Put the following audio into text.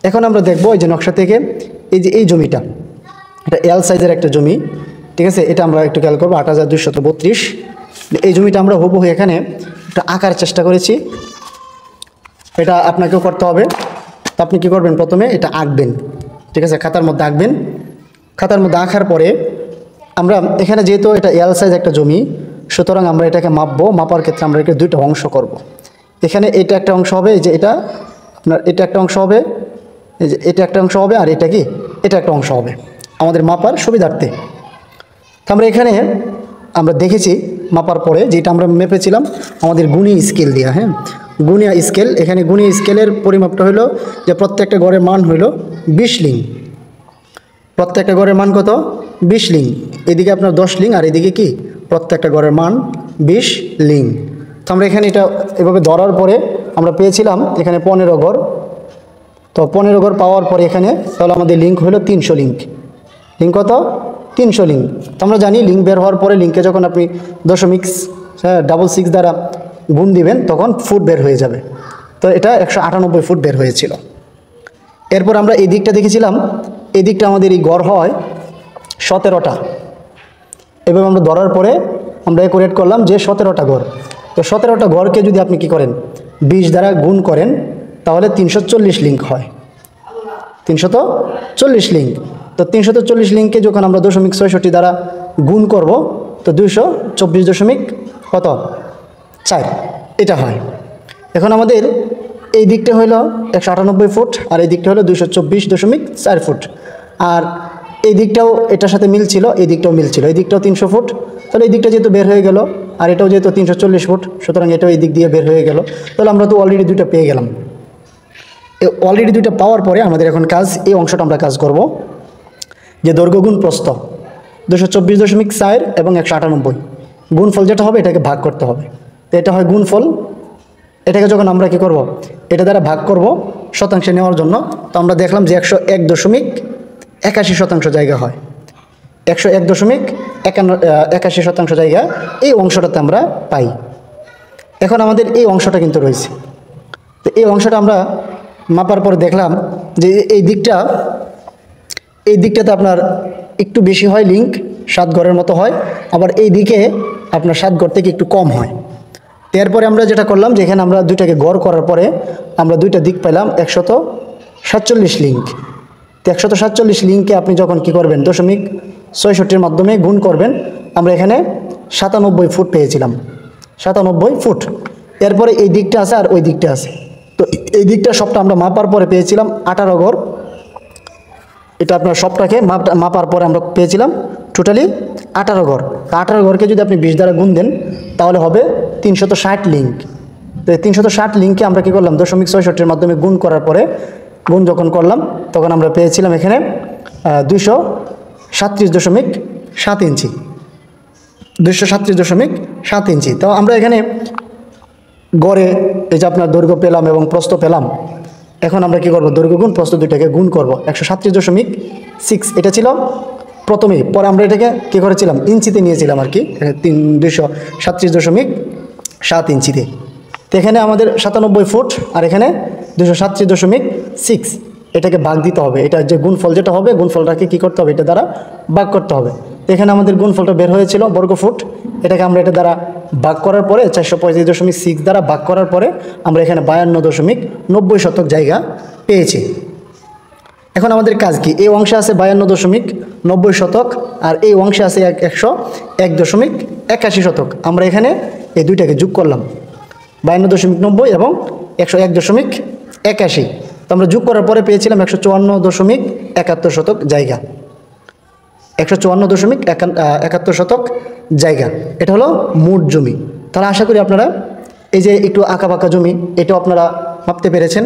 এখন আমরা দেখবো এই যে নকশা থেকে এই যে এই জমিটা, এটা এল সাইজের একটা জমি, ঠিক আছে। এটা আমরা একটু খেয়াল করবো ৮,২৩২। এই জমিটা আমরা হুবহু এখানে একটা আঁকার চেষ্টা করেছি। এটা আপনাকেও করতে হবে। তো আপনি কী করবেন, প্রথমে এটা আঁকবেন, ঠিক আছে, খাতার মধ্যে আঁকবেন। খাতার মধ্যে আঁকার পরে আমরা এখানে যেহেতু এটা এল সাইজ একটা জমি, সুতরাং আমরা এটাকে মাপবো। মাপার ক্ষেত্রে আমরা এটাকে দুইটা অংশ করব। এখানে এটা একটা অংশ হবে, এই যে এটা আপনার এটা একটা অংশ হবে, এই যে এটা একটা অংশ হবে, আর এটা কি এটা একটা অংশ হবে আমাদের মাপার সুবিধার্থে। তো আমরা এখানে আমরা দেখেছি মাপার পরে যেটা আমরা মেপেছিলাম আমাদের গুণী স্কেল দিয়া, হ্যাঁ, গুণিয়া স্কেল। এখানে গুণী স্কেলের পরিমাপটা হলো যে প্রত্যেকটা গড়ের মান হইল 20 লিং। প্রত্যেকটা গড়ের মান কত? 20 লিং। এদিকে আপনার 10 লিং, আর এদিকে কি প্রত্যেকটা গড়ের মান 20 লিং। তো আমরা এখানে এটা এভাবে ধরার পরে আমরা পেয়েছিলাম এখানে 15 গড়। তো 15 গড় পাওয়ার পরে এখানে তাহলে আমাদের লিঙ্ক হলো 300 লিঙ্ক। লিঙ্ক কত? 300 লিঙ্ক। তো আমরা জানি লিঙ্ক বের হওয়ার পরে লিঙ্কে যখন আপনি 0.66 দ্বারা গুণ দিবেন তখন ফুট বের হয়ে যাবে। তো এটা 198 ফুট বের হয়েছিল। এরপর আমরা এই দিকটা দেখেছিলাম, এই দিকটা আমাদের এই গড় হয় 17টা। এবার আমরা ধরার পরে আমরা ক্যালকুলেট করলাম যে 17টা গড়। তো 17টা গড়কে যদি আপনি কি করেন 20 দ্বারা গুণ করেন তাহলে 340 লিঙ্ক হয়। 340 লিঙ্ক। তো 340 লিঙ্ককে যখন আমরা 0.66 দ্বারা গুণ করব তো 224.4 এটা হয়। এখন আমাদের এই দিকটা হলো 198 ফুট, আর এই দিকটা হলো 224.4 ফুট। আর এই দিকটাও এটার সাথে মিল ছিল, এই দিকটাও মিল ছিল, এই দিকটাও 300 ফুট। তাহলে এই দিকটা যেহেতু বের হয়ে গেল, আর এটাও যেহেতু 340 ফুট, সুতরাং এটাও এই দিক দিয়ে বের হয়ে গেল। তাহলে আমরা তো অলরেডি দুইটা পেয়ে গেলাম। অলরেডি দুইটা পাওয়ার পরে আমাদের এখন কাজ, এই অংশটা আমরা কাজ করব যে দৈর্ঘ্য গুণ প্রস্থ 224.4 এবং 198 গুণফল যেটা হবে এটাকে ভাগ করতে হবে। তো এটা হয় গুণফল। এটাকে যখন আমরা কি করব, এটা দ্বারা ভাগ করব শতাংশে নেওয়ার জন্য। তো আমরা দেখলাম যে 101.81 জায়গা হয়। 101.81 জায়গা এই অংশটাতে আমরা পাই। এখন আমাদের এই অংশটা কিন্তু রয়েছে। তো এই অংশটা আমরা মাপার পরে দেখলাম যে এই দিকটাতে আপনার একটু বেশি হয় লিঙ্ক, 7 গড়ের মতো হয়। আবার এই দিকে আপনার 7 গড় থেকে একটু কম হয়। এরপরে আমরা যেটা করলাম যে এখানে আমরা দুইটাকে গড় করার পরে আমরা দুইটা দিক পেলাম 147 লিঙ্ক। তো 147 লিঙ্ককে আপনি যখন কি করবেন 0.66 মাধ্যমে গুণ করবেন, আমরা এখানে 97 ফুট পেয়েছিলাম। 97 ফুট। এরপরে এই দিকটা আছে আর ওই দিকটা আছে। তো এই দিকটা সবটা আমরা মাপার পরে পেয়েছিলাম 18 গড়। এটা আপনার সবটাকে মাপার পরে আমরা পেয়েছিলাম টোটালি 18 গড়। 18 গড়কে যদি আপনি 20 দ্বারা গুণ দেন তাহলে হবে 360 লিঙ্ক। তো 360 লিঙ্ককে আমরা কী করলাম 0.66 মাধ্যমে গুণ করার পরে গুণ যখন করলাম তখন আমরা পেয়েছিলাম এখানে 237.7 ইঞ্চি। 237.7 ইঞ্চি। তো আমরা এখানে গড়ে এই যে আপনার দৈর্ঘ্য পেলাম এবং প্রস্থ পেলাম। এখন আমরা কি করব, দৈর্ঘ্য গুণ প্রস্থ দুইটাকে গুণ করব। 137.6 এটা ছিল প্রথমেই। পরে আমরা এটাকে কী করেছিলাম ইঞ্চিতে নিয়েছিলাম আর কি, 237.7 ইঞ্চিতে। তো এখানে আমাদের 97 ফুট আর এখানে 237.6, এটাকে ভাগ দিতে হবে। এটা যে গুণফল যেটা হবে গুণফলটাকে কী করতে হবে, এটা দ্বারা ভাগ করতে হবে। তো এখানে আমাদের গুণফলটা বের হয়েছিল বর্গ ফুট। এটাকে আমরা এটা দ্বারা ভাগ করার পরে 435.6 দ্বারা ভাগ করার পরে আমরা এখানে 52.90 জায়গা পেয়েছি। এখন আমাদের কাজ কি, এই অংশে আছে 52.90 আর এই অংশে আছে 101.81। আমরা এখানে এই দুইটাকে যোগ করলাম 52.90 এবং 101.81। তো আমরা যোগ করার পরে পেয়েছিলাম 154.71 জায়গা। 154.71 জায়গা। এটা হলো মোট জমি। তাহলে আশা করি আপনারা এই যে একটু আঁকা বাঁকা জমি এটাও আপনারা মাপতে পেরেছেন।